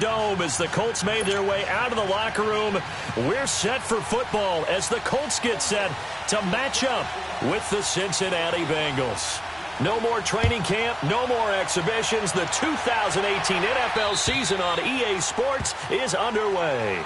Dome as the Colts made their way out of the locker room. We're set for football as the Colts get set to match up with the Cincinnati Bengals. No more training camp, no more exhibitions. The 2018 NFL season on EA Sports is underway.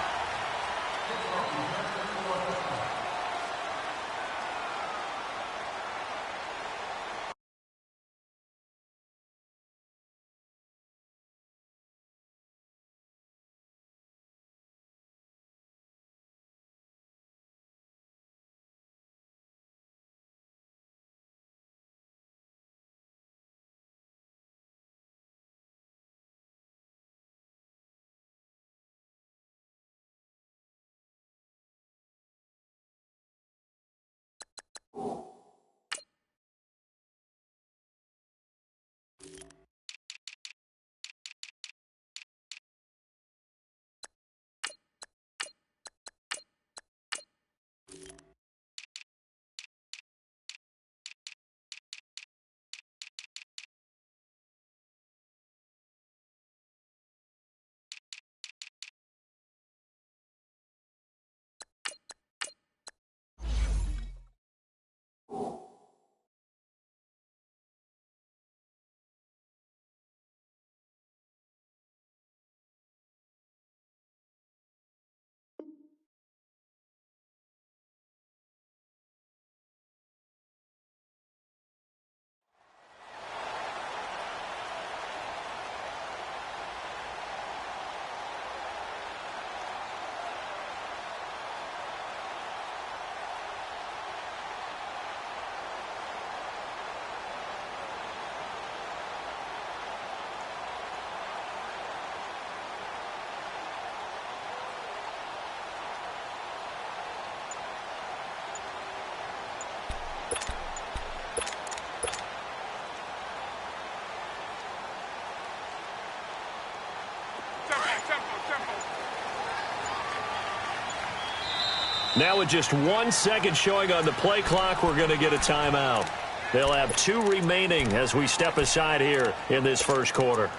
Now with just 1 second showing on the play clock, we're going to get a timeout. They'll have 2 remaining as we step aside here in this first quarter.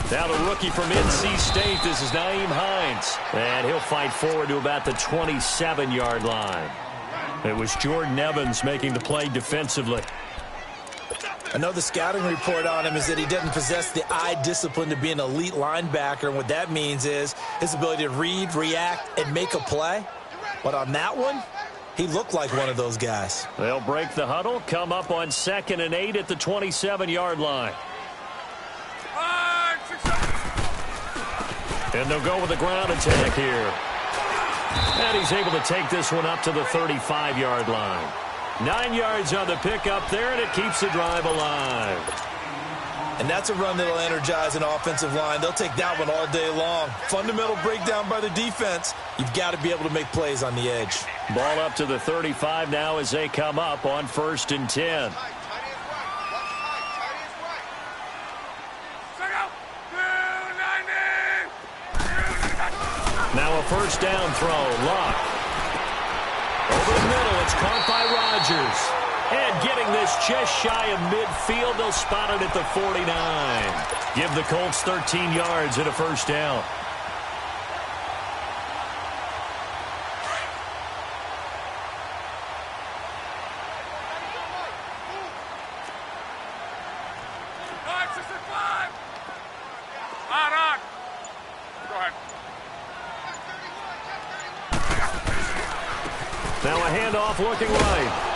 Now the rookie from NC State, this is Nyheim Hines. And he'll fight forward to about the 27-yard line. It was Jordan Evans making the play defensively. I know the scouting report on him is that he doesn't possess the eye discipline to be an elite linebacker. And what that means is his ability to read, react, and make a play. But on that one, he looked like one of those guys. They'll break the huddle, come up on 2nd and 8 at the 27-yard line. And they'll go with the ground attack here. And he's able to take this one up to the 35-yard line. 9 yards on the pickup there, and it keeps the drive alive. And that's a run that'll energize an offensive line. They'll take that one all day long. Fundamental breakdown by the defense. You've got to be able to make plays on the edge. Ball up to the 35 now as they come up on 1st and 10. Now a first down throw. Luck. Over the middle, it's caught by Rodgers. And getting this just shy of midfield, they'll spot it at the 49. Give the Colts 13 yards and a first down. Now a handoff looking right.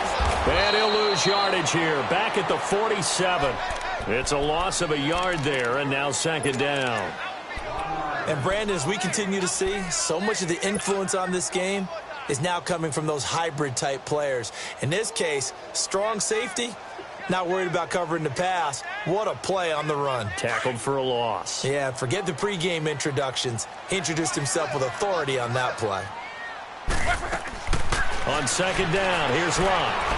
And he'll lose yardage here. Back at the 47. It's a loss of a yard there, and now 2nd down. And Brandon, as we continue to see, so much of the influence on this game is now coming from those hybrid-type players. In this case, strong safety, not worried about covering the pass. What a play on the run. Tackled for a loss. Yeah, forget the pregame introductions. He introduced himself with authority on that play. On 2nd down, here's Locke.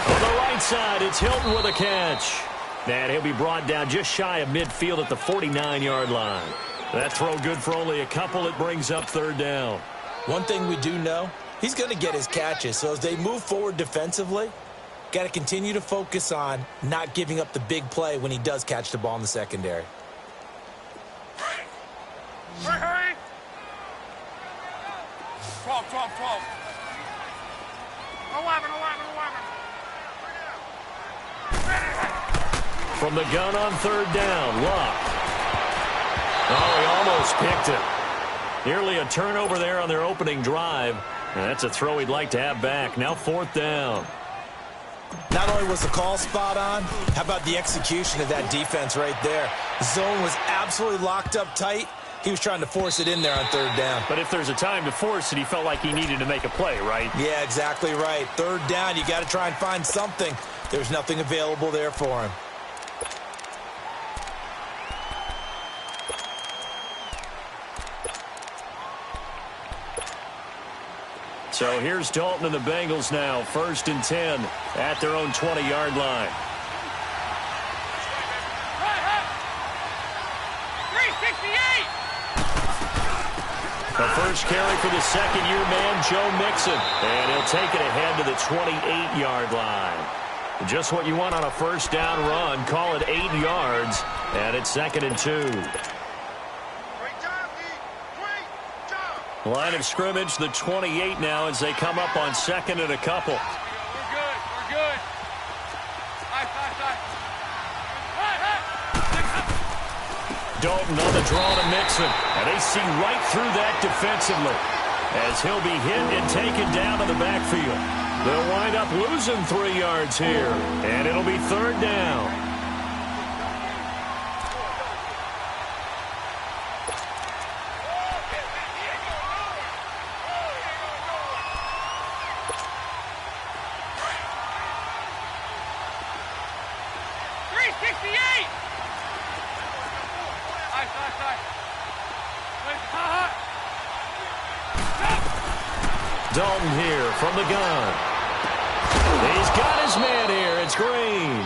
On the right side, it's Hilton with a catch. And he'll be brought down just shy of midfield at the 49-yard line. That throw good for only a couple. It brings up third down. One thing we do know, he's going to get his catches. So as they move forward defensively, got to continue to focus on not giving up the big play when he does catch the ball in the secondary. Hurry! 12, 12, 12. 11, 11, 11. From the gun on third down, Luck. Oh, he almost picked it. Nearly a turnover there on their opening drive. And that's a throw he'd like to have back. Now fourth down. Not only was the call spot on, how about the execution of that defense right there? The zone was absolutely locked up tight. He was trying to force it in there on third down. But if there's a time to force it, he felt like he needed to make a play, right? Yeah, exactly right. Third down, you got to try and find something. There's nothing available there for him. So here's Dalton and the Bengals now, 1st and 10 at their own 20-yard line. 368! The first carry for the second-year man, Joe Mixon. And he'll take it ahead to the 28-yard line. Just what you want on a first down run. Call it 8 yards, and it's 2nd and 2. Line of scrimmage, the 28 now as they come up on 2nd and a couple. We're good. We're good. Dalton on the draw to Mixon. And they see right through that defensively as he'll be hit and taken down to the backfield. They'll wind up losing 3 yards here, and it'll be third down. Dalton here from the gun. He's got his man here. It's Green.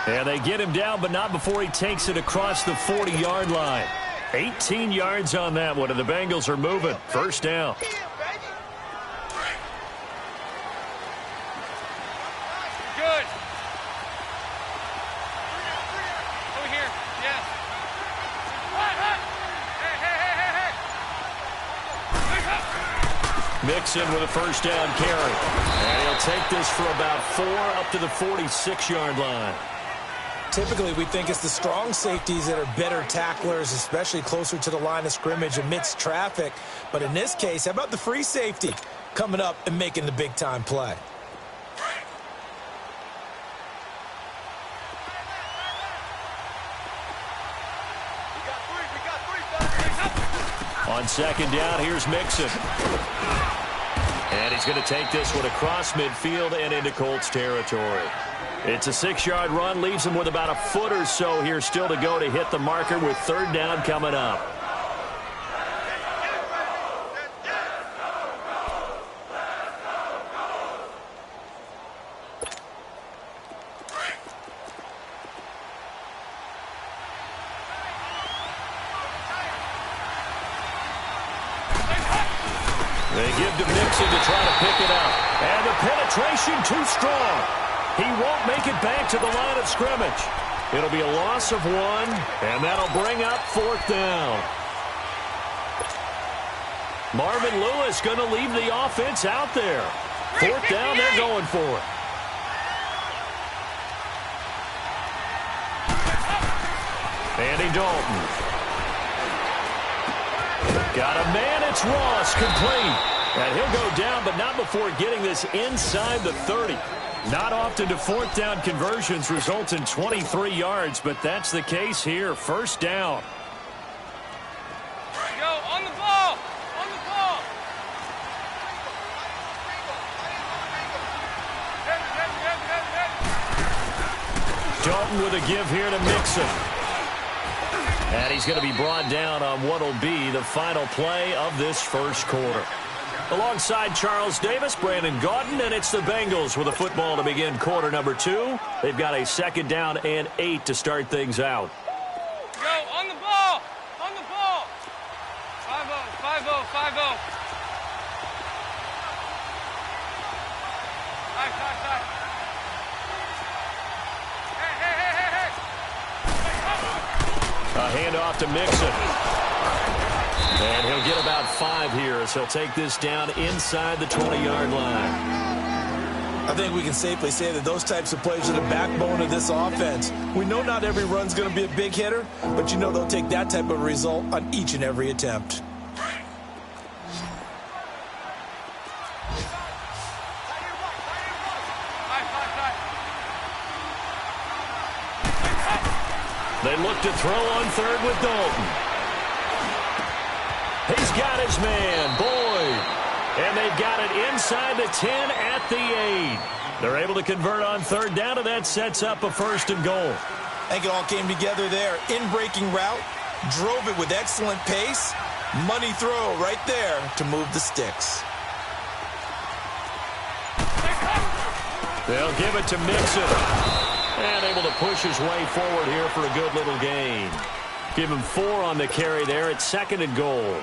And they get him down, but not before he takes it across the 40-yard line. 18 yards on that one, and the Bengals are moving. First down. Good. Over here. Yes. Mixon with a first down carry. And he'll take this for about 4 up to the 46-yard line. Typically, we think it's the strong safeties that are better tacklers, especially closer to the line of scrimmage amidst traffic. But in this case, how about the free safety coming up and making the big-time play? On second down, here's Mixon. And he's going to take this one across midfield and into Colts territory. It's a 6-yard run, leaves him with about a foot or so here still to go to hit the marker with third down coming up. They give to Mixon to try to pick it up. And the penetration too strong. He won't make it back to the line of scrimmage. It'll be a loss of 1, and that'll bring up fourth down. Marvin Lewis going to leave the offense out there. Fourth down, they're going for it. Andy Dalton. Got a man, it's Ross, complete. And he'll go down, but not before getting this inside the 30. Not often do fourth down conversions result in 23 yards, but that's the case here. First down. Go, on the ball. On the ball. Dalton with a give here to Mixon. And he's going to be brought down on what will be the final play of this first quarter. Alongside Charles Davis, Brandon Gaudin, and it's the Bengals with a football to begin quarter number 2. They've got a 2nd down and 8 to start things out. Go, on the ball! On the ball! 5-0, 5-0, 5-0. Side. Hey! A handoff to Mixon. And he'll get about 5 here as he'll take this down inside the 20-yard line. I think we can safely say that those types of plays are the backbone of this offense. We know not every run's going to be a big hitter, but you know they'll take that type of result on each and every attempt. They look to throw on 3rd with Dalton. He's got his man, Boyd. And they've got it inside the 10 at the 8. They're able to convert on 3rd down, and that sets up a 1st and goal. I think it all came together there. In-breaking route, drove it with excellent pace. Money throw right there to move the sticks. They'll give it to Mixon. And able to push his way forward here for a good little gain. Give him 4 on the carry there at 2nd and goal.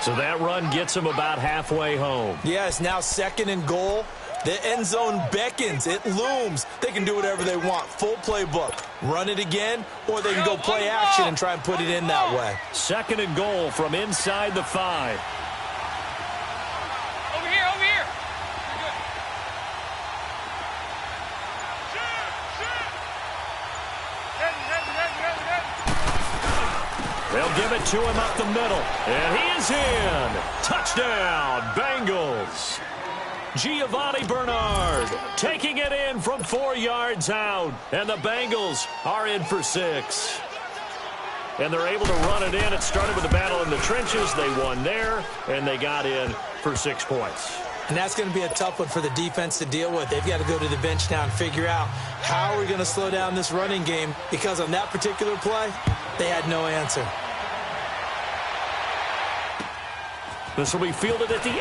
So that run gets him about halfway home. Yeah, it's now 2nd and goal. The end zone beckons. It looms. They can do whatever they want. Full playbook. Run it again, or they can go play action and try and put it in that way. 2nd and goal from inside the 5. Over here. They'll give it to him up the middle. And he is in. Touchdown, Bengals. Giovanni Bernard taking it in from 4 yards out. And the Bengals are in for 6. And they're able to run it in. It started with a battle in the trenches. They won there, and they got in for 6 points. And that's going to be a tough one for the defense to deal with. They've got to go to the bench now and figure out how are we going to slow down this running game, because on that particular play, they had no answer. This will be fielded at the 8.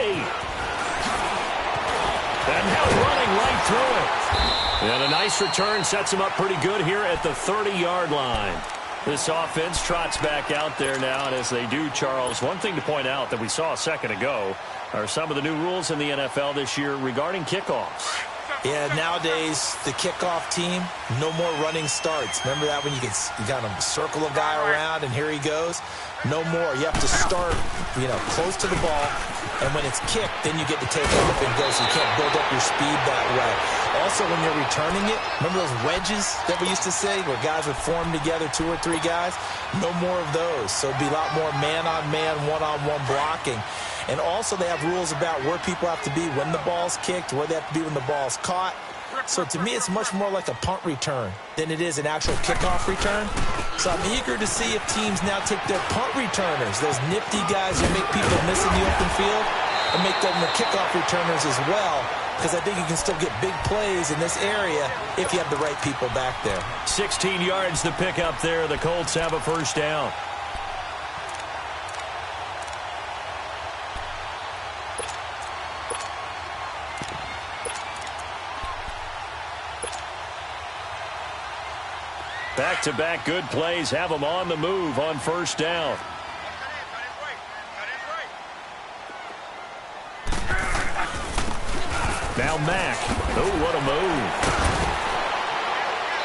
And now running right through it. And a nice return sets him up pretty good here at the 30-yard line. This offense trots back out there now, and as they do, Charles, one thing to point out that we saw a second ago are some of the new rules in the NFL this year regarding kickoffs. Yeah, nowadays, the kickoff team, no more running starts. Remember that when you got to circle a guy around and here he goes? No more. You have to start, close to the ball, and when it's kicked, then you get to take off and go, so you can't build up your speed that way. Also, when you're returning it, remember those wedges that we used to say where guys would form together, 2 or 3 guys? No more of those. So it'd be a lot more man-on-man, one-on-one blocking. And also they have rules about where people have to be when the ball's kicked, where they have to be when the ball's caught. So to me, it's much more like a punt return than it is an actual kickoff return. So I'm eager to see if teams now take their punt returners, those nifty guys who make people miss in the open field, and make them the kickoff returners as well, because I think you can still get big plays in this area if you have the right people back there. 16 yards to pick up there. The Colts have a 1st down. Back-to-back good plays have them on the move on 1st down. Now Mack. Oh, what a move.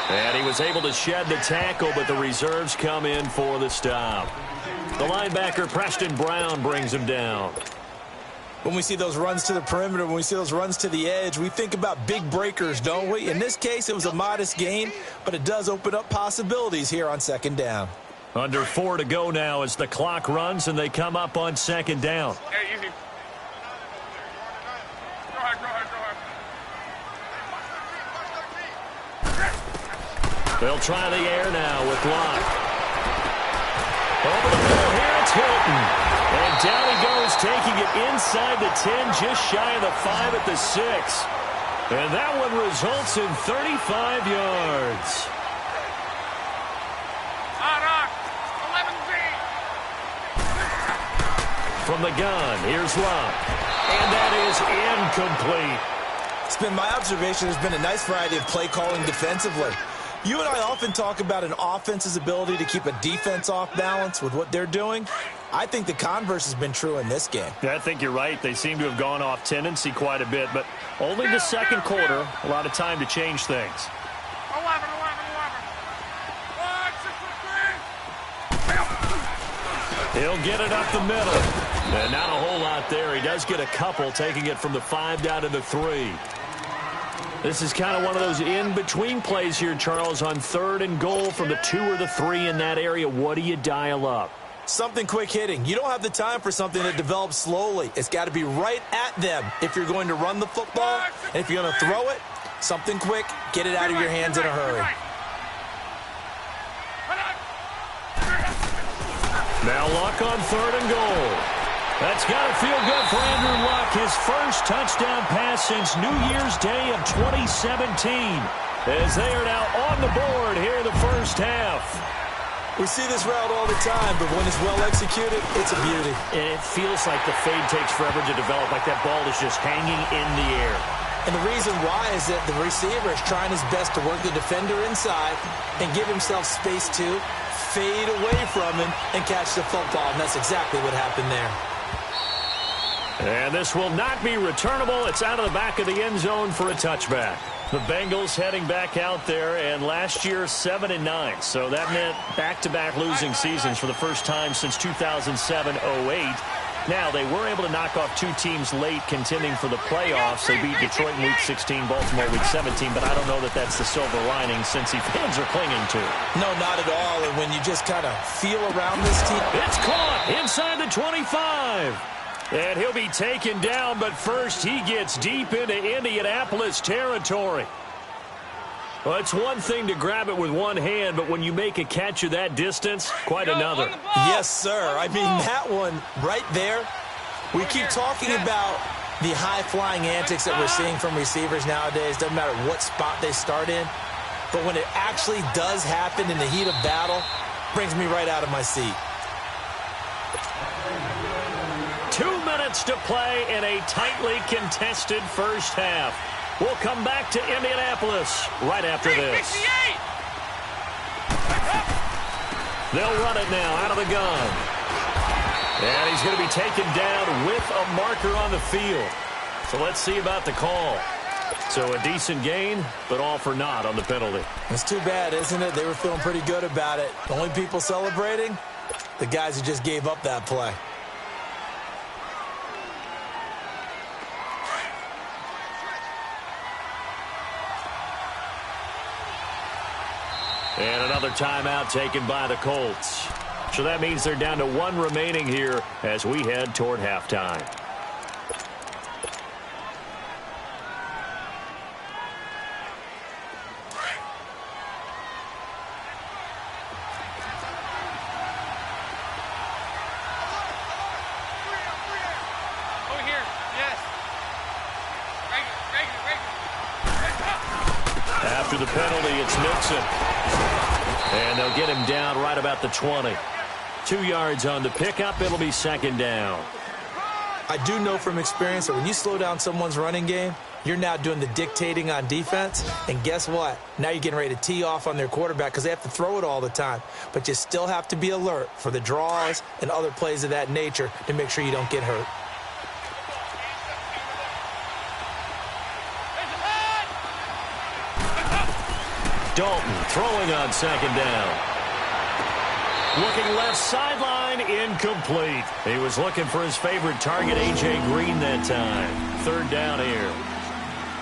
And he was able to shed the tackle, but the reserves come in for the stop. The linebacker, Preston Brown, brings him down. When we see those runs to the perimeter, when we see those runs to the edge, we think about big breakers, don't we? In this case, it was a modest gain, but it does open up possibilities here on 2nd down. Under 4 to go now as the clock runs and they come up on 2nd down. Hey, easy. Go ahead. They'll try the air now with Locke. Over the middle here, it's Hilton. And down he goes, taking it inside the 10, just shy of the 5 at the 6. And that one results in 35 yards. From the gun, here's Locke. And that is incomplete. It's been my observation there's been a nice variety of play calling defensively. You and I often talk about an offense's ability to keep a defense off balance with what they're doing. I think the converse has been true in this game. Yeah, I think you're right. They seem to have gone off tendency quite a bit, but only the second quarter, a lot of time to change things. 11. He'll get it up the middle. And not a whole lot there. He does get a couple, taking it from the 5 down to the 3. This is kind of one of those in-between plays here, Charles, on 3rd and goal from the 2 or the 3 in that area. What do you dial up? Something quick hitting. You don't have the time for something that develops slowly. It's got to be right at them if you're going to run the football. And if you're going to throw it, something quick, get it out of your hands in a hurry. Now Luck on 3rd and goal. That's got to feel good for Andrew Luck. His first touchdown pass since New Year's Day of 2017. As they are now on the board here in the first half. We see this route all the time, but when it's well executed, it's a beauty. And it feels like the fade takes forever to develop, like that ball is just hanging in the air. And the reason why is that the receiver is trying his best to work the defender inside and give himself space to fade away from him and catch the football, and that's exactly what happened there. And this will not be returnable. It's out of the back of the end zone for a touchback. The Bengals heading back out there, and last year 7-9. So that meant back-to-back losing seasons for the first time since 2007-08. Now, they were able to knock off 2 teams late contending for the playoffs. They beat Detroit in Week 16, Baltimore Week 17, but I don't know that that's the silver lining Cincy fans are clinging to. No, not at all, and when you just kind of feel around this team. It's caught inside the 25. And he'll be taken down, but first he gets deep into Indianapolis territory. Well, it's one thing to grab it with one hand, but when you make a catch of that distance, quite another. Yes, sir. I mean, that one right there, we keep talking about the high-flying antics that we're seeing from receivers nowadays. Doesn't matter what spot they start in. But when it actually does happen in the heat of battle, brings me right out of my seat. 2 minutes to play in a tightly contested first half. We'll come back to Indianapolis right after this. They'll run it now out of the gun. And he's going to be taken down with a marker on the field. So let's see about the call. So a decent gain, but all for naught on the penalty. It's too bad, isn't it? They were feeling pretty good about it. The only people celebrating, the guys who just gave up that play. And another timeout taken by the Colts. So that means they're down to 1 remaining here as we head toward halftime. Over here, yes. After the penalty, it's Mixon. And they'll get him down right about the 20. 2 yards on the pickup. It'll be 2nd down. I do know from experience that when you slow down someone's running game, you're now doing the dictating on defense. And guess what? Now you're getting ready to tee off on their quarterback because they have to throw it all the time. But you still have to be alert for the draws and other plays of that nature to make sure you don't get hurt. Dalton throwing on 2nd down. Looking left sideline, incomplete. He was looking for his favorite target, A.J. Green, that time. 3rd down here.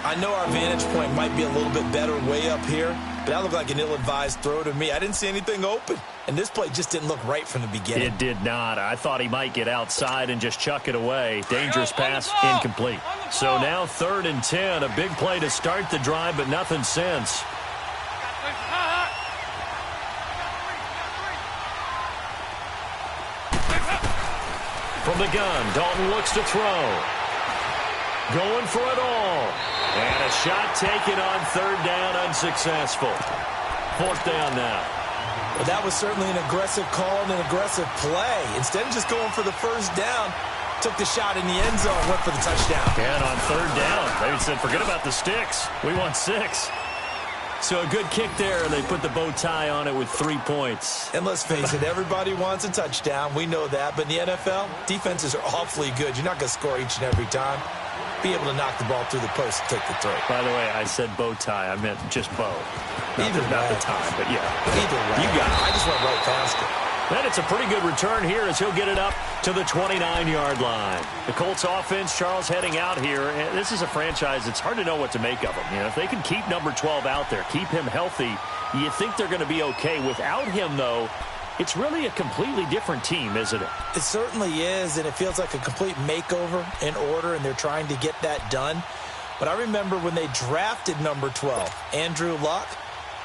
I know our vantage point might be a little bit better way up here, but that looked like an ill-advised throw to me. I didn't see anything open, and this play just didn't look right from the beginning. It did not. I thought he might get outside and just chuck it away. Dangerous pass, incomplete. So now 3rd and 10, a big play to start the drive, but nothing since. From the gun, Dalton looks to throw. Going for it all. And a shot taken on 3rd down, unsuccessful. 4th down now. Well, that was certainly an aggressive call and an aggressive play. Instead of just going for the 1st down, took the shot in the end zone, went for the touchdown. And on third down, they said, forget about the sticks. We want 6. So a good kick there, and they put the bow tie on it with 3 points. And let's face it, everybody wants a touchdown. We know that. But in the NFL, defenses are awfully good. You're not going to score each and every time. Be able to knock the ball through the post and take the throw. By the way, I said bow tie. I meant just bow. Not the tie, but yeah. Either way. You got it. I just went right past it. Then it's a pretty good return here as he'll get it up to the 29-yard line. The Colts offense, Charles, heading out here. And this is a franchise, it's hard to know what to make of them. You know, if they can keep number 12 out there, keep him healthy, you think they're going to be okay. Without him, though, it's really a completely different team, isn't it? It certainly is, and it feels like a complete makeover in order, and they're trying to get that done. But I remember when they drafted number 12, Andrew Luck,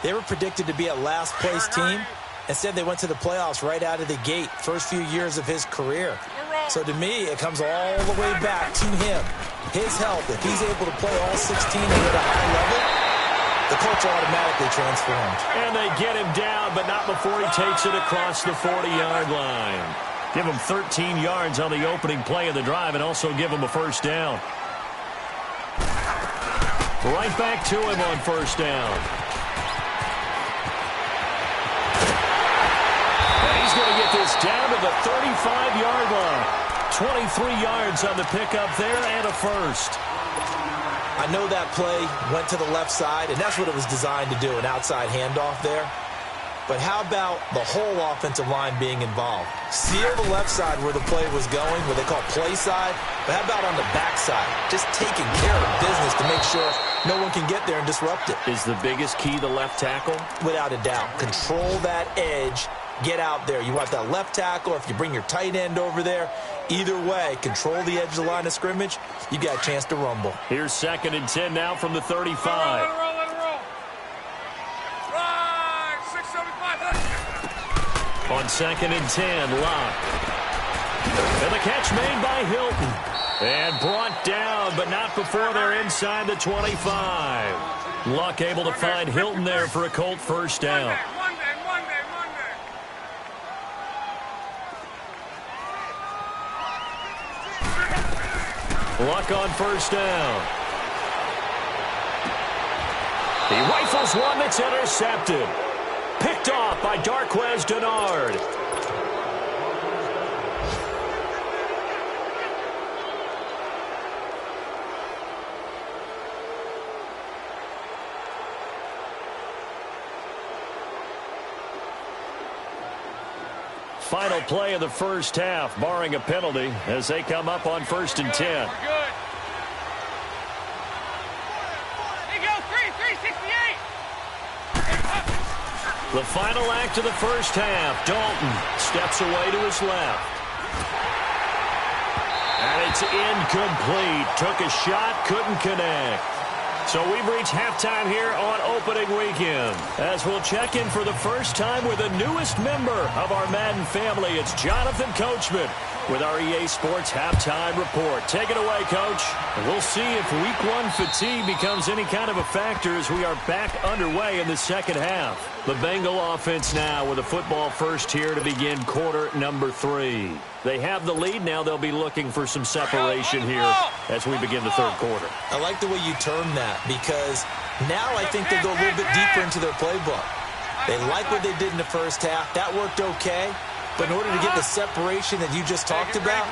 they were predicted to be a last-place team. Instead, they went to the playoffs right out of the gate, first few years of his career. So to me, it comes all the way back to him. His health, if he's able to play all 16 and at a high level, the Colts are automatically transformed. And they get him down, but not before he takes it across the 40-yard line. Give him 13 yards on the opening play of the drive and also give him a first down. Right back to him on first down. Going to get this down to the 35-yard line. 23 yards on the pickup there and a first. I know that play went to the left side, and that's what it was designed to do, an outside handoff there. But how about the whole offensive line being involved? Seal the left side where the play was going, what they call play side. But how about on the back side? Just taking care of business to make sure no one can get there and disrupt it. Is the biggest key the left tackle? Without a doubt. Control that edge. Get out there. You want that left tackle, or if you bring your tight end over there, either way, control the edge of the line of scrimmage, you got a chance to rumble. Here's 2nd and 10 now from the 35. Let it roll. Right, 675. On 2nd and 10, Locke. And the catch made by Hilton. And brought down, but not before they're inside the 25. Luck able to find Hilton there for a Colt first down. Monday. Luck on first down. He rifles one that's intercepted. Picked off by Darquez Denard. Final play of the first half, barring a penalty, as they come up on 1st and 10. We're good. There you go, 368. The final act of the first half. Dalton steps away to his left. And it's incomplete. Took a shot, couldn't connect. So we've reached halftime here on opening weekend. As we'll check in for the first time with the newest member of our Madden family, it's Jonathan Coachman with our EA Sports Halftime Report. Take it away, Coach. And we'll see if Week 1 fatigue becomes any kind of a factor as we are back underway in the second half. The Bengal offense now with a football first here to begin quarter number 3. They have the lead. Now they'll be looking for some separation here as we begin the third quarter. I like the way you term that, because now I think they go a little bit deeper into their playbook. They like what they did in the first half. That worked okay. But in order to get the separation that you just talked about,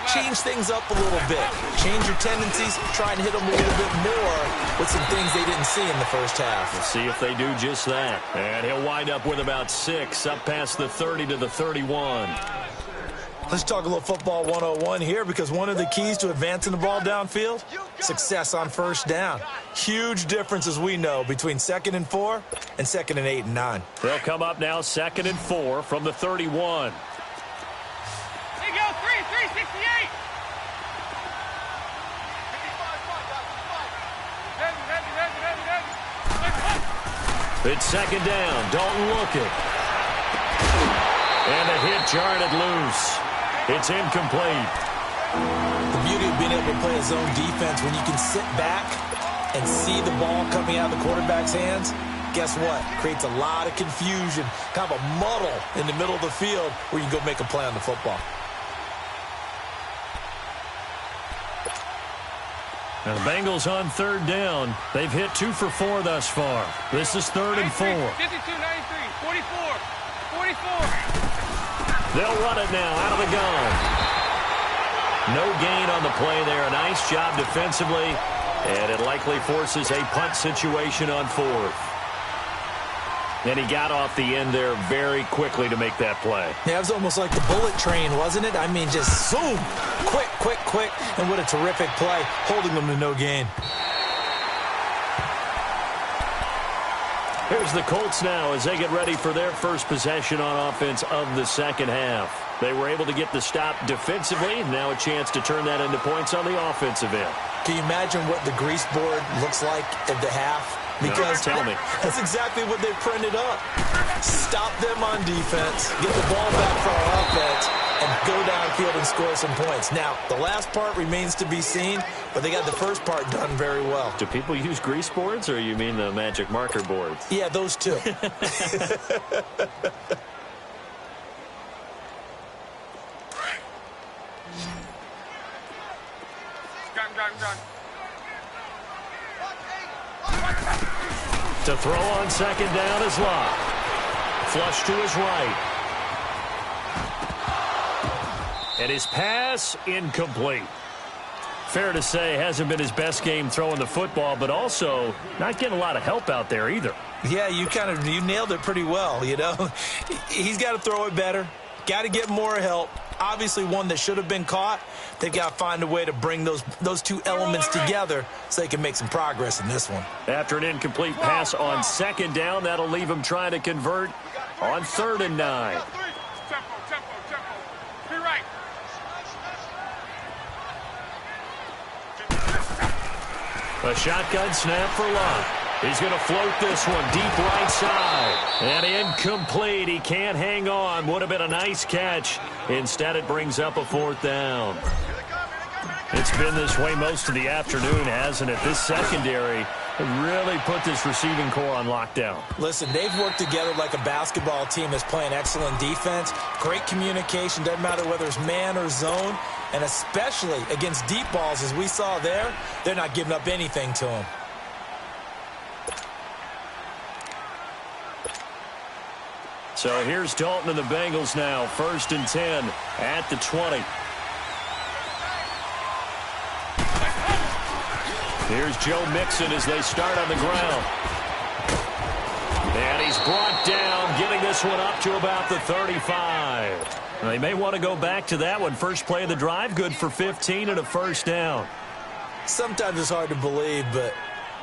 change things up a little bit. Change your tendencies, try and hit them a little bit more with some things they didn't see in the first half. We'll see if they do just that. And he'll wind up with about 6 up past the 30 to the 31. Let's talk a little football 101 here, because one of the keys to advancing the ball downfield, success on first down. Huge difference, as we know, between 2nd and 4 and 2nd and 8 and 9. They'll come up now 2nd and 4 from the 31. There you go, 368. Heavy. It's 2nd down. Dalton looking. And a hit jarred it loose. It's incomplete. The beauty of being able to play a zone defense, when you can sit back and see the ball coming out of the quarterback's hands, guess what? Creates a lot of confusion, kind of a muddle in the middle of the field where you can go make a play on the football. Now the Bengals on third down. They've hit 2 for 4 thus far. This is 3rd and 4. 52, 93, 44, 44. They'll run it now out of the gun. No gain on the play there. A nice job defensively, and it likely forces a punt situation on 4th. And he got off the end there very quickly to make that play. Yeah, it was almost like the bullet train, wasn't it? I mean, just zoom, quick, quick, quick, and what a terrific play, holding them to no gain. Here's the Colts now as they get ready for their first possession on offense of the second half. They were able to get the stop defensively, and now a chance to turn that into points on the offensive end. Can you imagine what the grease board looks like at the half? Because tell me. That's exactly what they printed up. Stop them on defense, get the ball back for our offense, and go downfield and score some points. Now, the last part remains to be seen, but they got the first part done very well. Do people use grease boards, or you mean the magic marker boards? Yeah, those two. To throw on second down is Locke. Flush to his right. And his pass incomplete. Fair to say, hasn't been his best game throwing the football, but also not getting a lot of help out there either. Yeah, you nailed it pretty well, you know. He's got to throw it better. Got to get more help. Obviously one that should have been caught. They've got to find a way to bring those two elements together so they can make some progress in this one. After an incomplete pass on second down, that'll leave him trying to convert on 3rd and 9. A shotgun snap for Locke. He's going to float this one deep right side. And incomplete. He can't hang on. Would have been a nice catch. Instead, it brings up a 4th down. It's been this way most of the afternoon, hasn't it? This secondary really put this receiving core on lockdown. Listen, they've worked together like a basketball team that's playing excellent defense. Great communication. Doesn't matter whether it's man or zone. And especially against deep balls, as we saw there, they're not giving up anything to them. So here's Dalton and the Bengals now. 1st and 10 at the 20. Here's Joe Mixon as they start on the ground. And he's brought down, getting this one up to about the 35. Now, they may want to go back to that one. First play of the drive, good for 15 and a 1st down. Sometimes it's hard to believe, but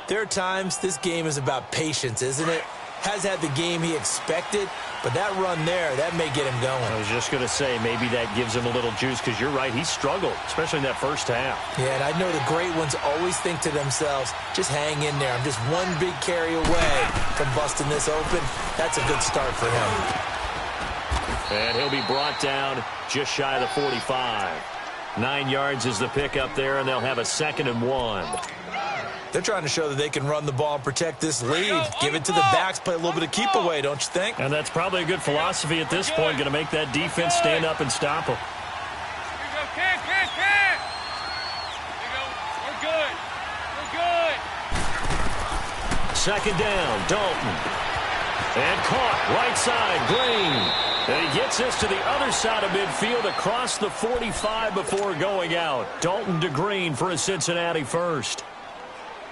there are times this game is about patience, isn't it? Has had the game he expected, but that run there, that may get him going. I was just going to say, maybe that gives him a little juice, because you're right, he struggled, especially in that first half. Yeah, and I know the great ones always think to themselves, just hang in there. I'm just one big carry away from busting this open. That's a good start for him. And he'll be brought down just shy of the 45. 9 yards is the pickup there, and they'll have a 2nd and 1. They're trying to show that they can run the ball and protect this lead. Give it to the backs, play a little bit of keep away, don't you think? And that's probably a good philosophy at this point, going to make that defense stand up and stop them. Here you go. We're good. We're good. 2nd down, Dalton. And caught, right side, Green. And he gets this to the other side of midfield across the 45 before going out. Dalton to Green for a Cincinnati first.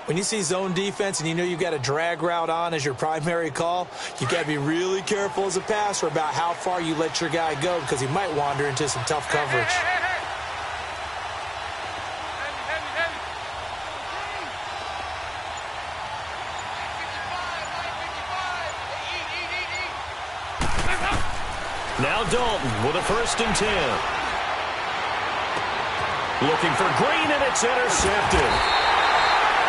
When you see zone defense and you know you've got a drag route on as your primary call, you've got to be really careful as a passer about how far you let your guy go, because he might wander into some tough coverage. Now Dalton with a 1st and 10. Looking for Green, and it's intercepted.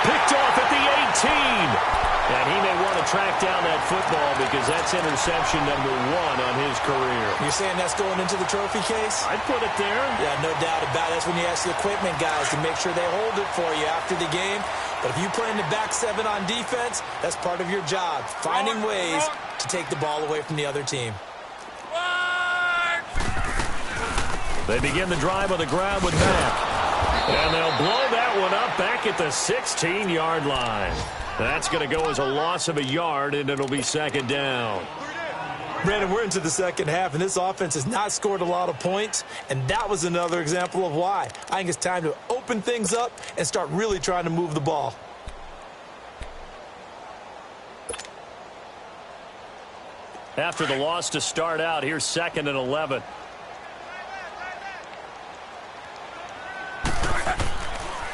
Picked off at the 18. And he may want to track down that football, because that's interception number 1 on his career. You're saying that's going into the trophy case? I'd put it there. Yeah, no doubt about it. That's when you ask the equipment guys to make sure they hold it for you after the game. But if you play in the back 7 on defense, that's part of your job, finding ways to take the ball away from the other team. They begin the drive on the ground with Mack. And they'll blow that one up back at the 16-yard line. That's going to go as a loss of a yard, and it'll be second down. Brandon, we're into the second half, and this offense has not scored a lot of points, and that was another example of why. I think it's time to open things up and start really trying to move the ball. After the loss to start out, here's 2nd and 11.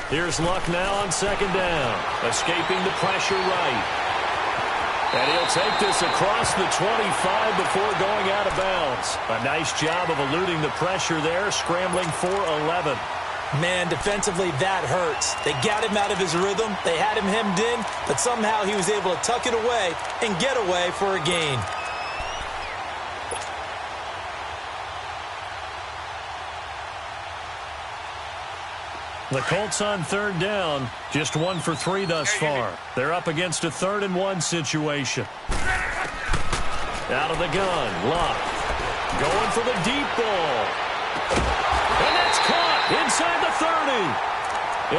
Here's Luck now on 2nd down, escaping the pressure right. And he'll take this across the 25 before going out of bounds. A nice job of eluding the pressure there, scrambling for 11. Man, defensively, that hurts. They got him out of his rhythm. They had him hemmed in, but somehow he was able to tuck it away and get away for a gain. The Colts on 3rd down, just 1 for 3 thus far. They're up against a 3rd and 1 situation. Out of the gun, Luck. Going for the deep ball. And that's caught inside the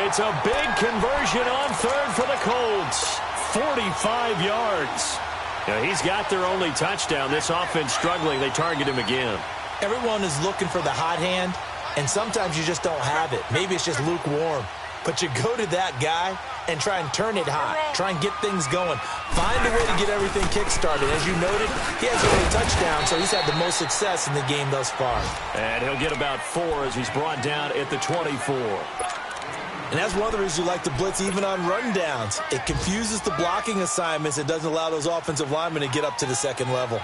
30. It's a big conversion on 3rd for the Colts. 45 yards. Now, he's got their only touchdown. This offense struggling. They target him again. Everyone is looking for the hot hand. And sometimes you just don't have it. Maybe it's just lukewarm. But you go to that guy and try and turn it hot. Try and get things going. Find a way to get everything kick-started. As you noted, he has only a touchdown, so he's had the most success in the game thus far. And he'll get about 4 as he's brought down at the 24. And that's one of the reasons you like to blitz even on rundowns. It confuses the blocking assignments. It doesn't allow those offensive linemen to get up to the second level.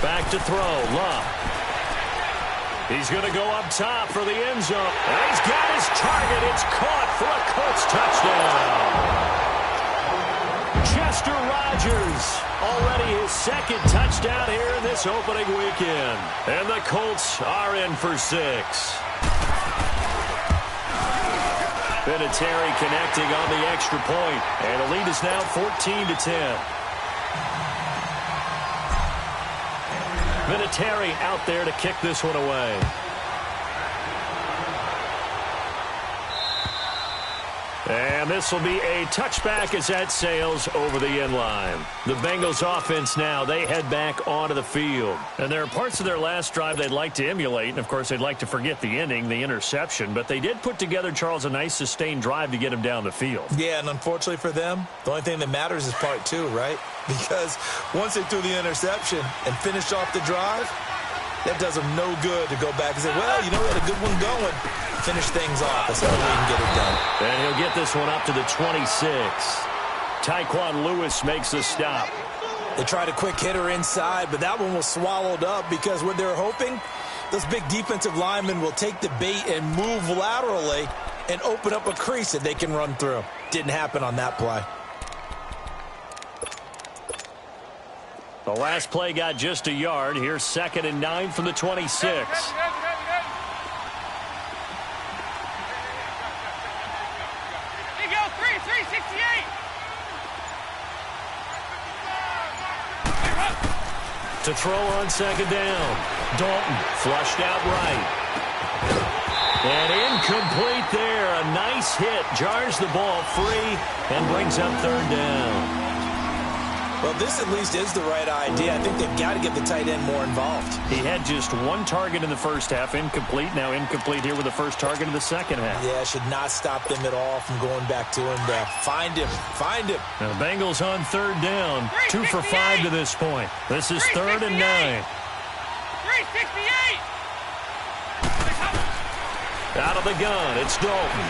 Back to throw, Luck. He's going to go up top for the end zone. And he's got his target. It's caught for a Colts touchdown. Chester Rogers, already his 2nd touchdown here in this opening weekend. And the Colts are in for 6. Vinatieri connecting on the extra point, and the lead is now 14-10. Vinatieri out there to kick this one away. And this will be a touchback as that sails over the end line. The Bengals offense now, they head back onto the field. And there are parts of their last drive they'd like to emulate. And, of course, they'd like to forget the ending, the interception. But they did put together, Charles, a nice sustained drive to get him down the field. Yeah, and unfortunately for them, the only thing that matters is part 2, right? Because once they threw the interception and finished off the drive, that does them no good to go back and say, well, you know, we had a good one going. Finish things off. That's the only way you can get it done. And he'll get this one up to the 26. Tyquan Lewis makes the stop. They tried a quick hitter inside, but that one was swallowed up because what they're hoping, those big defensive linemen will take the bait and move laterally and open up a crease that they can run through. Didn't happen on that play. The last play got just a yard. Here's 2nd and 9 from the 26. Here you go, 368. To throw on 2nd down. Dalton flushed out right. And incomplete there. A nice hit. Jars the ball free and brings up 3rd down. Well, this at least is the right idea. I think they've got to get the tight end more involved. He had just 1 target in the first half, incomplete. Now incomplete here with the first target in the second half. Yeah, should not stop them at all from going back to him to find him. Find him. Now the Bengals on 3rd down. 2 for 5 to this point. This is 3rd and 9. 368. Out of the gun, it's Dalton.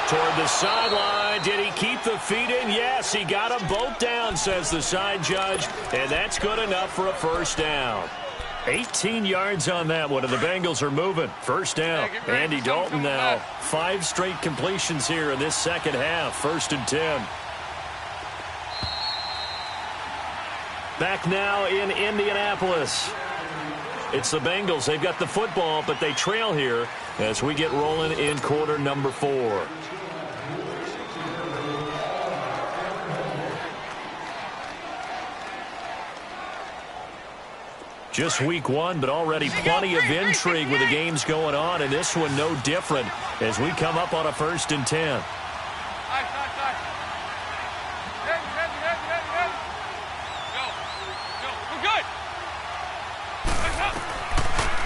Toward the sideline. Did he keep the feet in? Yes, he got them both down, says the side judge. And that's good enough for a first down. 18 yards on that one, and the Bengals are moving. First down. Andy Dalton now. 5 straight completions here in this second half. 1st and 10. Back now in Indianapolis. It's the Bengals. They've got the football, but they trail here as we get rolling in quarter number 4. Just week 1, but already plenty of intrigue with the games going on, and this one no different as we come up on a 1st and 10.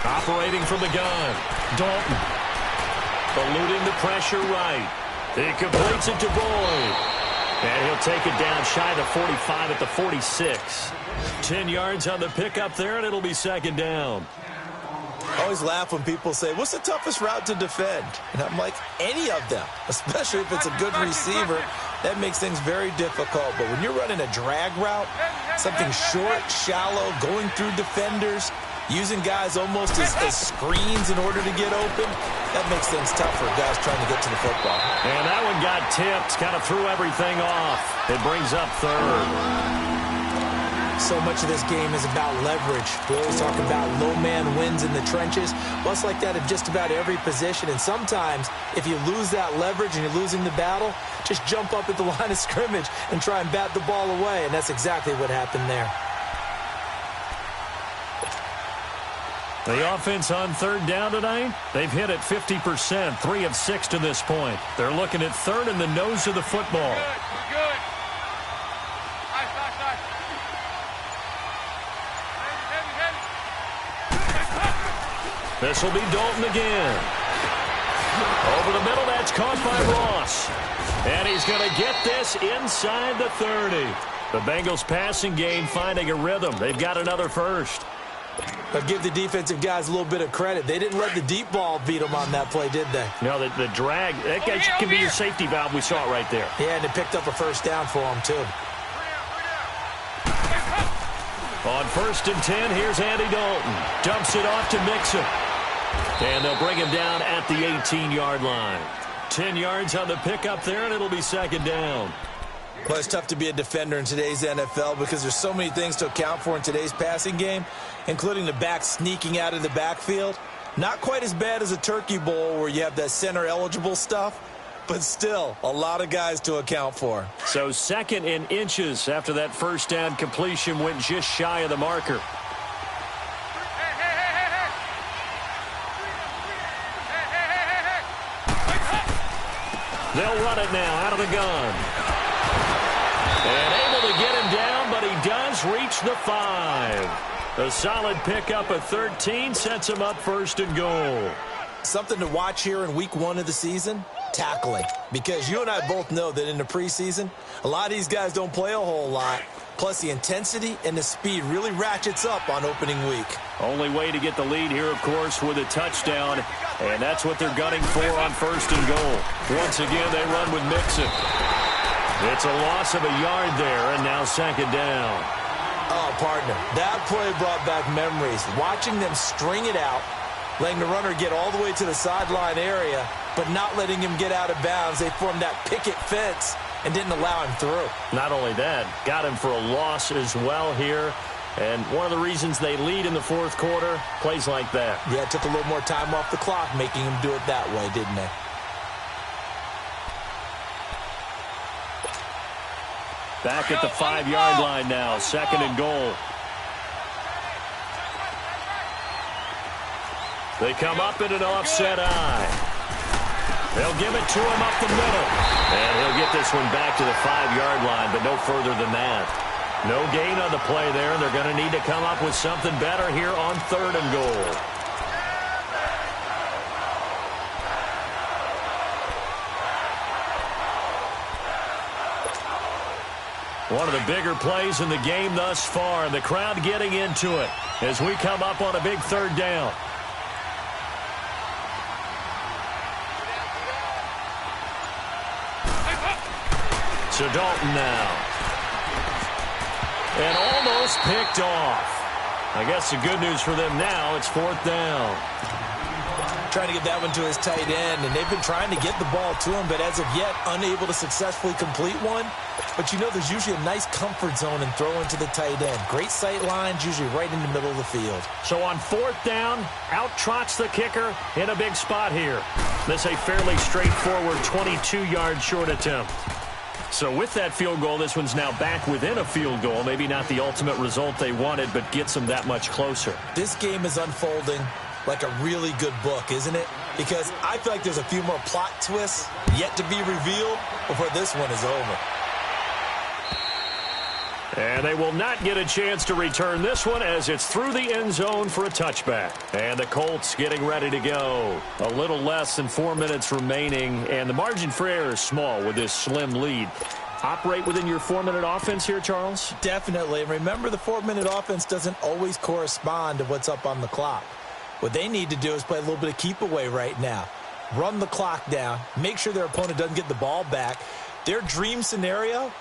Operating from the gun, Dalton. Eluding the pressure right. He completes it to Boyd. And he'll take it down shy of the 45 at the 46. 10 yards on the pickup there, and it'll be 2nd down. I always laugh when people say, what's the toughest route to defend? And I'm like, any of them, especially if it's a good receiver. That makes things very difficult. But when you're running a drag route, something short, shallow, going through defenders, using guys almost as screens in order to get open, that makes things tough for guys trying to get to the football. And that one got tipped, kind of threw everything off. It brings up 3rd. So much of this game is about leverage. We always talk about low man wins in the trenches. Well, it's like that in just about every position. And sometimes, if you lose that leverage and you're losing the battle, just jump up at the line of scrimmage and try and bat the ball away. And that's exactly what happened there. The offense on 3rd down tonight, they've hit it 50%, 3 of 6 to this point. They're looking at 3rd in the nose of the football. Good. This will be Dalton again. Over the middle, that's caught by Ross. And he's going to get this inside the 30. The Bengals passing game finding a rhythm. They've got another 1st. But give the defensive guys a little bit of credit. They didn't let the deep ball beat them on that play, did they? No, the drag, that can be your safety valve. We saw it right there. Yeah, and it picked up a 1st down for them, too. On 1st and 10, here's Andy Dalton. Dumps it off to Mixon. And they'll bring him down at the 18-yard line. 10 yards on the pickup there, and it'll be 2nd down. Well, it's tough to be a defender in today's NFL because there's so many things to account for in today's passing game, including the back sneaking out of the backfield. Not quite as bad as a turkey bowl where you have that center-eligible stuff, but still a lot of guys to account for. So 2nd in inches after that 1st down completion went just shy of the marker. They'll run it now out of the gun. And able to get him down, but he does reach the 5. A solid pickup of 13 sets him up 1st and goal. Something to watch here in week 1 of the season, tackling. Because you and I both know that in the preseason, a lot of these guys don't play a whole lot. Plus, the intensity and the speed really ratchets up on opening week. Only way to get the lead here, of course, with a touchdown. And that's what they're gunning for on 1st and goal. Once again, they run with Mixon. It's a loss of a yard there, and now 2nd down. Oh, partner, that play brought back memories. Watching them string it out, letting the runner get all the way to the sideline area, but not letting him get out of bounds. They formed that picket fence and didn't allow him through. Not only that, got him for a loss as well here. And one of the reasons they lead in the 4th quarter, plays like that. Yeah, it took a little more time off the clock, making him do it that way, didn't they? Back at the 5-yard line now, 2nd and goal. They come up in an offset eye. They'll give it to him up the middle. And he'll get this one back to the 5-yard line, but no further than that. No gain on the play there, and they're going to need to come up with something better here on 3rd and goal. One of the bigger plays in the game thus far, and the crowd getting into it as we come up on a big 3rd down. So Dalton now. And almost picked off. I guess the good news for them now, it's 4th down. Trying to get that one to his tight end, and they've been trying to get the ball to him, but as of yet, unable to successfully complete one. But you know there's usually a nice comfort zone in throwing to the tight end. Great sight lines, usually right in the middle of the field. So on 4th down, out trots the kicker in a big spot here. This a fairly straightforward 22-yard short attempt. So with that field goal, this one's now back within a field goal. Maybe not the ultimate result they wanted, but gets them that much closer. This game is unfolding like a really good book, isn't it? Because I feel like there's a few more plot twists yet to be revealed before this one is over. And they will not get a chance to return this one as it's through the end zone for a touchback. And the Colts getting ready to go. A little less than 4 minutes remaining, and the margin for error is small with this slim lead. Operate within your 4-minute offense here, Charles? Definitely. And remember, the 4-minute offense doesn't always correspond to what's up on the clock. What they need to do is play a little bit of keep away right now. Run the clock down. Make sure their opponent doesn't get the ball back. Their dream scenario,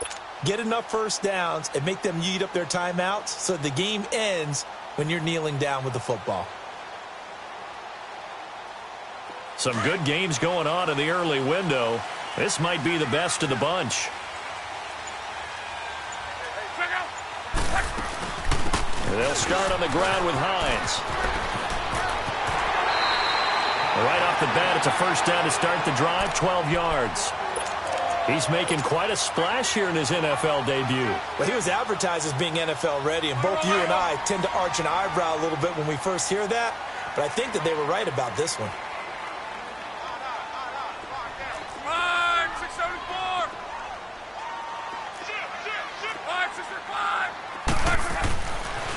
get enough first downs and make them eat up their timeouts so the game ends when you're kneeling down with the football. Some good games going on in the early window. This might be the best of the bunch. They'll start on the ground with Hines. Right off the bat, it's a first down to start the drive, 12 yards. He's making quite a splash here in his NFL debut. Well, he was advertised as being NFL ready, and both you and I tend to arch an eyebrow a little bit when we first hear that, but I think that they were right about this one.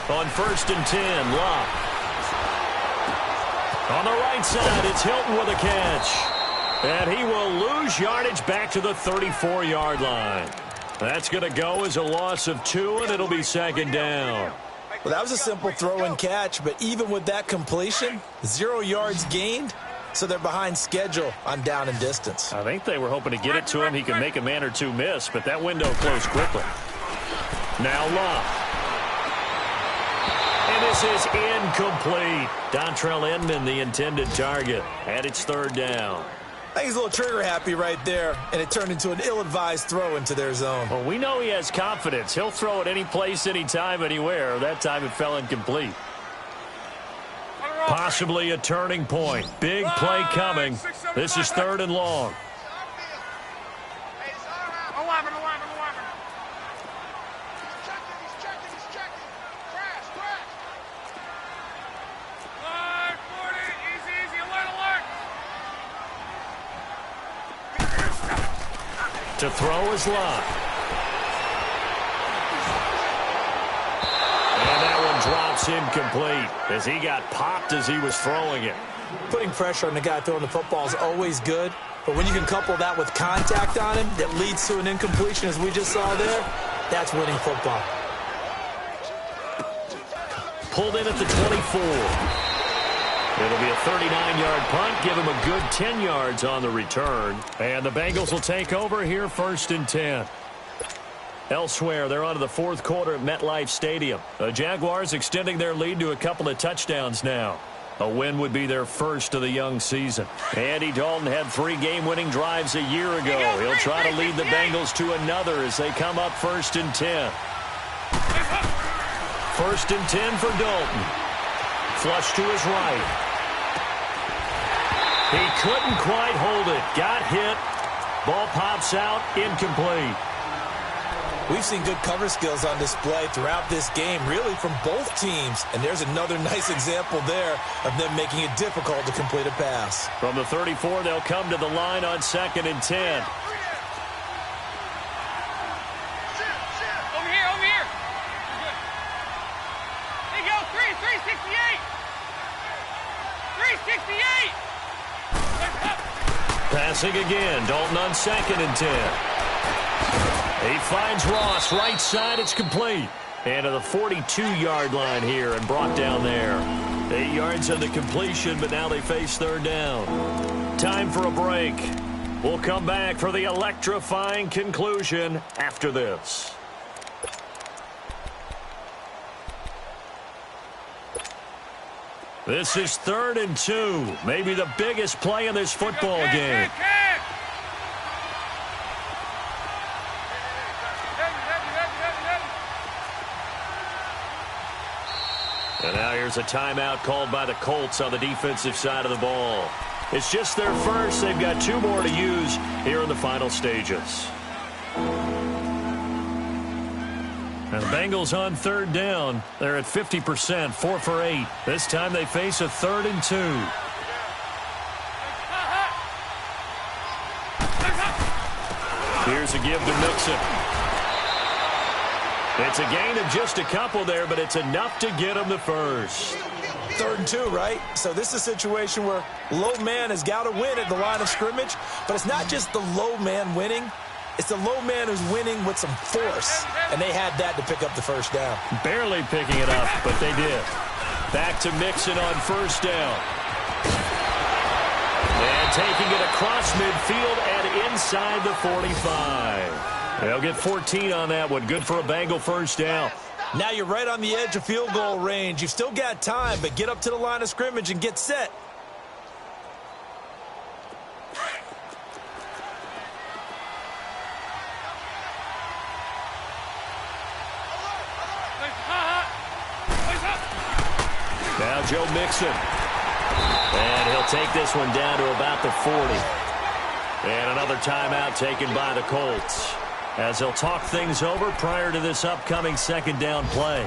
On 1st and 10, Locke. On the right side, it's Hilton with a catch. And he will lose yardage back to the 34-yard line. That's going to go as a loss of 2, and it'll be 2nd down. Well, that was a simple throw and catch, but even with that completion, 0 yards gained, so they're behind schedule on down and distance. I think they were hoping to get it to him. He could make a man or two miss, but that window closed quickly. Now Locke. And this is incomplete. Dontrell Inman, the intended target, and it's 3rd down. I think he's a little trigger happy right there, and it turned into an ill-advised throw into their zone. Well, we know he has confidence. He'll throw it any place, anytime, anywhere. That time it fell incomplete. Possibly a turning point. Big play coming. This is 3rd and long. To throw is Locke. And that one drops incomplete as he got popped as he was throwing it. Putting pressure on the guy throwing the football is always good, but when you can couple that with contact on him that leads to an incompletion as we just saw there, that's winning football. Pulled in at the 24. It'll be a 39-yard punt, give him a good 10 yards on the return. And the Bengals will take over here 1st and 10. Elsewhere, they're on to the 4th quarter at MetLife Stadium. The Jaguars extending their lead to a couple of touchdowns now. A win would be their first of the young season. Andy Dalton had 3 game-winning drives a year ago. He'll try to lead the Bengals to another as they come up 1st and 10. 1st and 10 for Dalton. Flush to his right. He couldn't quite hold it. Got hit. Ball pops out. Incomplete. We've seen good cover skills on display throughout this game, really from both teams. And there's another nice example there of them making it difficult to complete a pass. From the 34, they'll come to the line on 2nd and 10. Over here, over here. There you go, 368. 368. Passing again. Dalton on 2nd and 10. He finds Ross. Right side. It's complete. And to the 42-yard line here and brought down there. 8 yards on the completion, but now they face 3rd down. Time for a break. We'll come back for the electrifying conclusion after this. This is 3rd and 2. Maybe the biggest play in this football game. And now here's a timeout called by the Colts on the defensive side of the ball. It's just their first. They've got 2 more to use here in the final stages. And the Bengals on 3rd down. They're at 50%, 4 for 8. This time they face a 3rd and 2. Here's a give to Mixon. It's a gain of just a couple there, but it's enough to get him the first. 3rd and 2, right? So this is a situation where low man has got to win at the line of scrimmage, but it's not just the low man winning. It's the low man who's winning with some force, and they had that to pick up the first down. Barely picking it up, but they did. Back to Mixon on 1st down. And taking it across midfield and inside the 45. They'll get 14 on that one. Good for a Bengal first down. Now you're right on the edge of field goal range. You've still got time, but get up to the line of scrimmage and get set. Now Joe Mixon. And he'll take this one down to about the 40. And another timeout taken by the Colts, as they'll talk things over prior to this upcoming 2nd down play.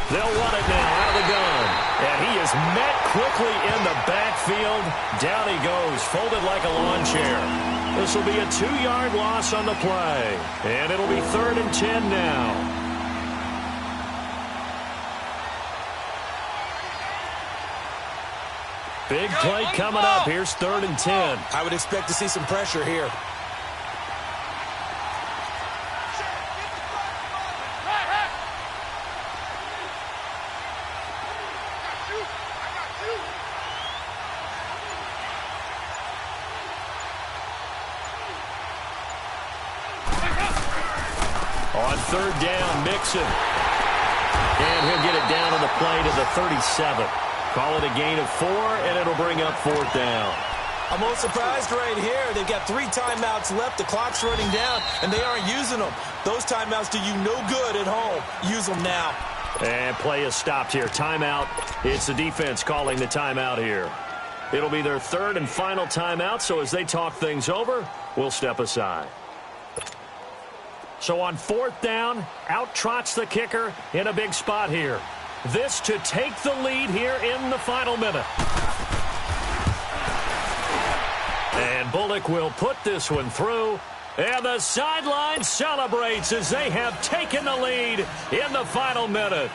They'll run it now out of the gun. And he is met quickly in the backfield. Down he goes, folded like a lawn chair. This will be a 2-yard loss on the play. And it'll be 3rd and 10 now. Big play coming up. Here's 3rd and 10. I would expect to see some pressure here. On 3rd down, Mixon. And he'll get it down on the play to the 37. Call it a gain of 4, and it'll bring up 4th down. I'm most surprised right here. They've got 3 timeouts left. The clock's running down, and they aren't using them. Those timeouts do you no good at home. Use them now. And play is stopped here. Timeout. It's the defense calling the timeout here. It'll be their 3rd and final timeout, so as they talk things over, we'll step aside. So on 4th down, out trots the kicker in a big spot here. This to take the lead here in the final minute. And Bullock will put this one through. And the sideline celebrates as they have taken the lead in the final minute.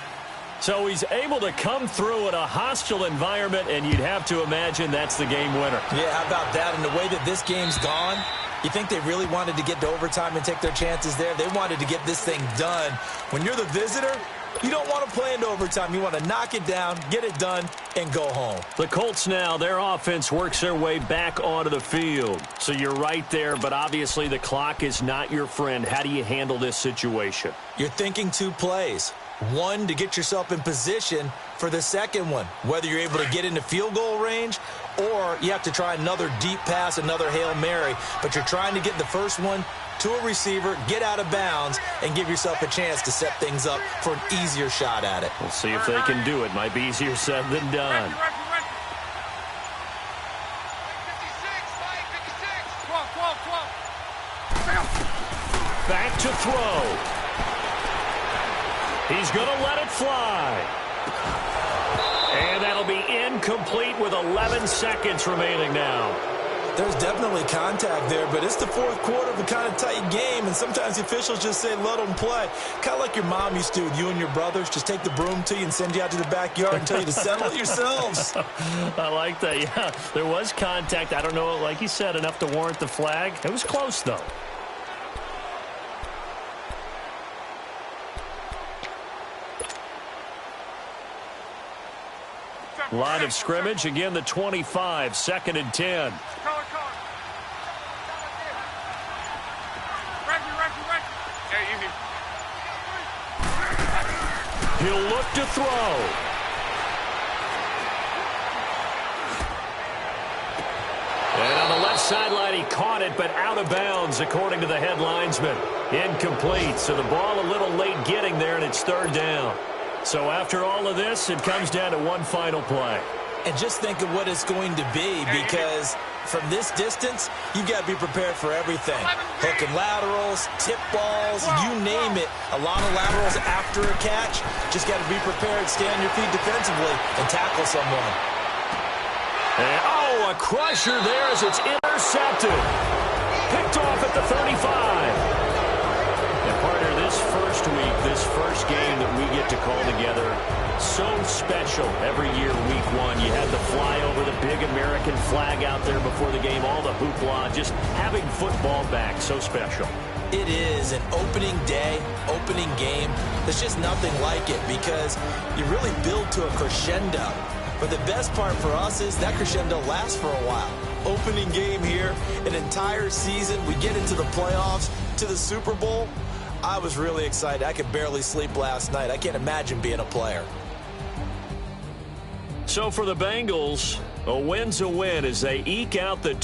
So he's able to come through in a hostile environment, and you'd have to imagine that's the game winner. Yeah, how about that? And the way that this game's gone, you think they really wanted to get to overtime and take their chances there? They wanted to get this thing done. When you're the visitor, you don't want to play into overtime. You want to knock it down, get it done, and go home. The Colts now, their offense works their way back onto the field. So you're right there, but obviously the clock is not your friend. How do you handle this situation? You're thinking 2 plays. One, to get yourself in position for the second one, whether you're able to get into field goal range or you have to try another deep pass, another Hail Mary. But you're trying to get the first one to a receiver, get out of bounds, and give yourself a chance to set things up for an easier shot at it. We'll see if they can do it. Might be easier said than done. Back to throw. He's going to let it fly. And that'll be incomplete with 11 seconds remaining now. There's definitely contact there, but it's the 4th quarter of a kind of tight game, and sometimes the officials just say, let them play. Kind of like your mom used to with you and your brothers. Just take the broom to you and send you out to the backyard and tell you to settle it yourselves. I like that, yeah. There was contact. I don't know, like you said, enough to warrant the flag. It was close, though. Line of scrimmage, again the 25, 2nd and 10. He'll look to throw. And on the left sideline, he caught it, but out of bounds, according to the head linesman. Incomplete, so the ball a little late getting there, and it's 3rd down. So after all of this, it comes down to one final play. And just think of what it's going to be, because from this distance, you've got to be prepared for everything. Hook and laterals, tip balls, you name it. A lot of laterals after a catch. Just got to be prepared, stay on your feet defensively, and tackle someone. And, a crusher there as it's intercepted. Picked off at the 35. And partner, this first week, this first game that we get to call together, so special every year, week 1. You had the flyover, the big American flag out there before the game, all the hoopla, just having football back, so special. It is an opening day, opening game. There's just nothing like it because you really build to a crescendo. But the best part for us is that crescendo lasts for a while. Opening game here, an entire season. We get into the playoffs, to the Super Bowl. I was really excited. I could barely sleep last night. I can't imagine being a player. So for the Bengals, a win's a win as they eke out the